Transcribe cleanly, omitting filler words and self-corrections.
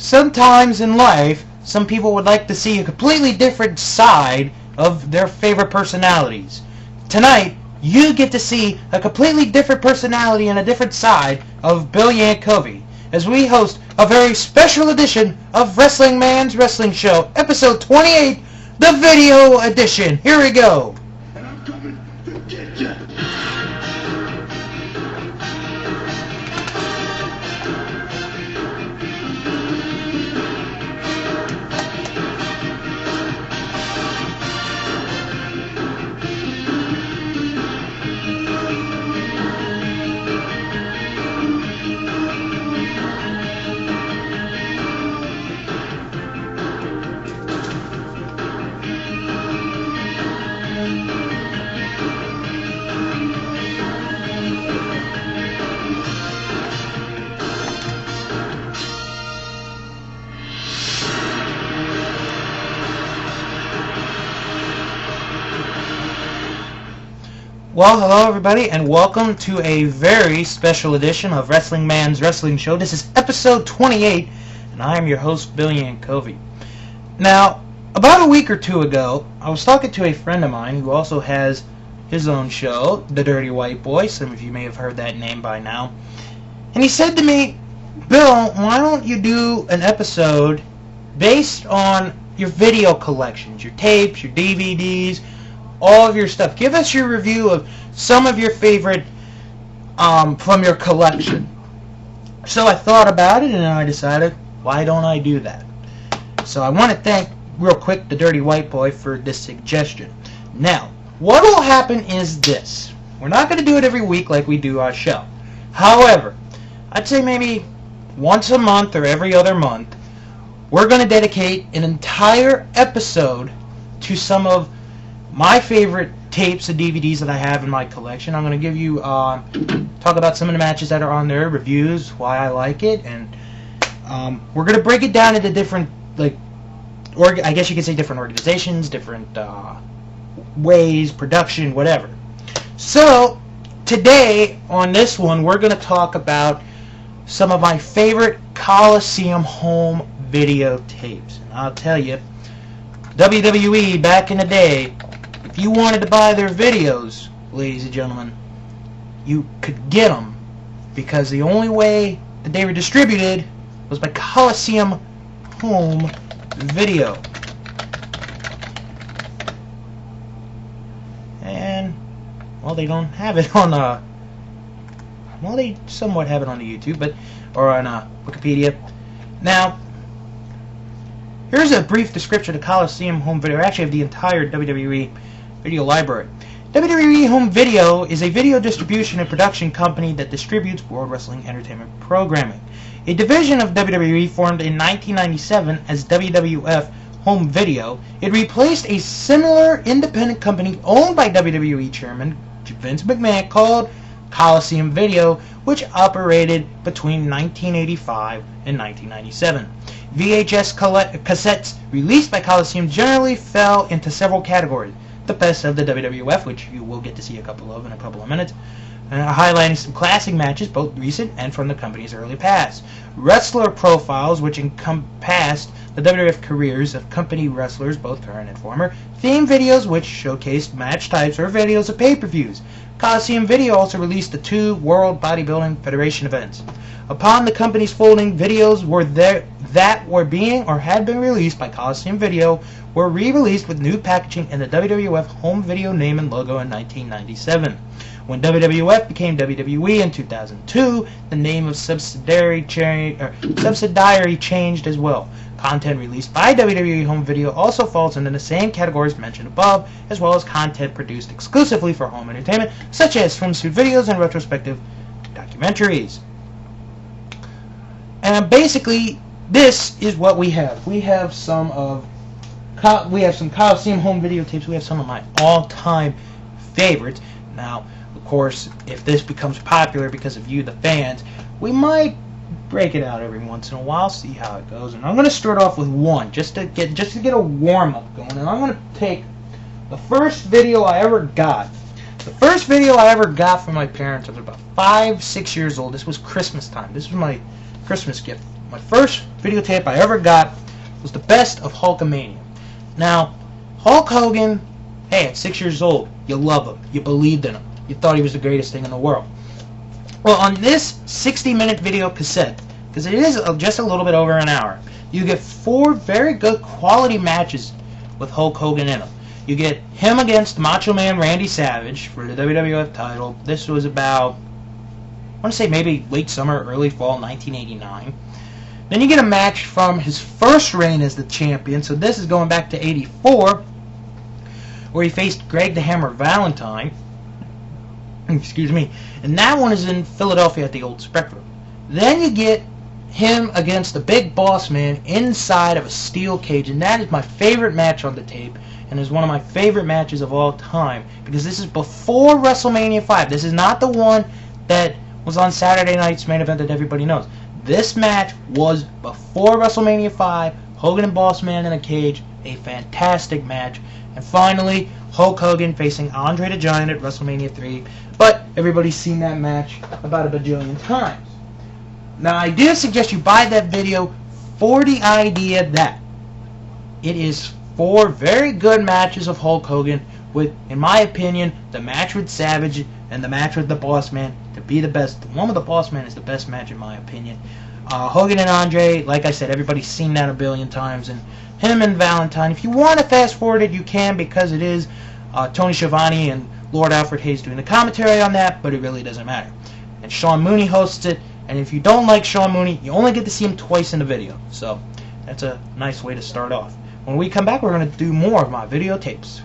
Sometimes in life, some people would like to see a completely different side of their favorite personalities. Tonight, you get to see a completely different personality and a different side of Bill Yankovi as we host a very special edition of Wrestling Man's Wrestling Show, episode 28, the video edition. Here we go. And I'm coming to get ya. Well, hello everybody, and welcome to a very special edition of Wrestling Man's Wrestling Show. This is episode 28, and I am your host, Bill Yankovi. Now, about a week or two ago, I was talking to a friend of mine who also has his own show, The Dirty White Boy. Some of you may have heard that name by now. And he said to me, Bill, why don't you do an episode based on your video collections, your tapes, your DVDs, all of your stuff. Give us your review of some of your favorite from your collection. So I thought about it and I decided, why don't I do that? So I want to thank, real quick, the Dirty White Boy for this suggestion. Now, what will happen is this. We're not going to do it every week like we do our show. However, I'd say maybe once a month or every other month, we're going to dedicate an entire episode to some of my favorite tapes and DVDs that I have in my collection. I'm going to give you, talk about some of the matches that are on there, reviews, why I like it, and we're going to break it down into different, I guess you could say different organizations, different ways, production, whatever. So, today, on this one, we're going to talk about some of my favorite Coliseum home video tapes. And I'll tell you, WWE back in the day, if you wanted to buy their videos, ladies and gentlemen, you could get them because the only way that they were distributed was by Coliseum Home Video. And, well, they don't have it on, well, they somewhat have it on the YouTube, or on Wikipedia. Now, here's a brief description of Coliseum Home Video, actually of the entire WWE video library. WWE Home Video is a video distribution and production company that distributes World Wrestling Entertainment programming. A division of WWE formed in 1997 as WWF Home Video. It replaced a similar independent company owned by WWE Chairman Vince McMahon called Coliseum Video, which operated between 1985 and 1997. VHS cassettes released by Coliseum generally fell into several categories. The best of the WWF, which you will get to see a couple of in a couple of minutes, highlighting some classic matches, both recent and from the company's early past. Wrestler profiles, which encompassed the WWF careers of company wrestlers, both current and former. Theme videos, which showcased match types or videos of pay-per-views. Coliseum Video also released the 2 World Bodybuilding Federation events. Upon the company's folding, videos that were being or had been released by Coliseum Video were re-released with new packaging and the WWF Home Video name and logo in 1997. When WWF became WWE in 2002, the name of subsidiary changed as well. Content released by WWE Home Video also falls into the same categories mentioned above, as well as content produced exclusively for home entertainment, such as swimsuit videos and retrospective documentaries. And basically, this is what we have. We have some Coliseum Home Video tapes. We have some of my all-time favorites. Now, of course, if this becomes popular because of you, the fans, we might break it out every once in a while, see how it goes. And I'm going to start off with one, just to get a warm-up going. And I'm going to take the first video I ever got. The first video I ever got from my parents, I was about 5, 6 years old. This was Christmas time. This was my Christmas gift. My first videotape I ever got was the best of Hulkamania. Now, Hulk Hogan, hey, at 6 years old, you love him. You believed in him. You thought he was the greatest thing in the world. Well, on this 60-minute video cassette, because it is just a little bit over an hour, you get 4 very good quality matches with Hulk Hogan in them. You get him against Macho Man Randy Savage for the WWF title. This was about, I want to say maybe late summer, early fall 1989. Then you get a match from his first reign as the champion. So this is going back to 84, where he faced Greg the Hammer Valentine. Excuse me. And that one is in Philadelphia at the Old Spectrum. Then you get him against the Big Boss Man inside of a steel cage, and that is my favorite match on the tape, and is one of my favorite matches of all time, because this is before WrestleMania 5. This is not the one that was on Saturday night's main event that everybody knows. This match was before WrestleMania 5, Hogan and Boss Man in a cage, a fantastic match. And finally, Hulk Hogan facing Andre the Giant at WrestleMania 3, but everybody's seen that match about a bajillion times. Now, I do suggest you buy that video for the idea that it is 4 very good matches of Hulk Hogan, with, in my opinion, the match with Savage and the match with the Boss Man to be the best. The one with the Boss Man is the best match in my opinion. Hogan and Andre, like I said, everybody's seen that a billion times, and him and Valentine, if you want to fast forward it, you can, because it is Tony Schiavone and Lord Alfred Hayes doing the commentary on that, but it really doesn't matter. And Sean Mooney hosts it, and if you don't like Sean Mooney, you only get to see him twice in the video, so that's a nice way to start off. When we come back, we're going to do more of my videotapes.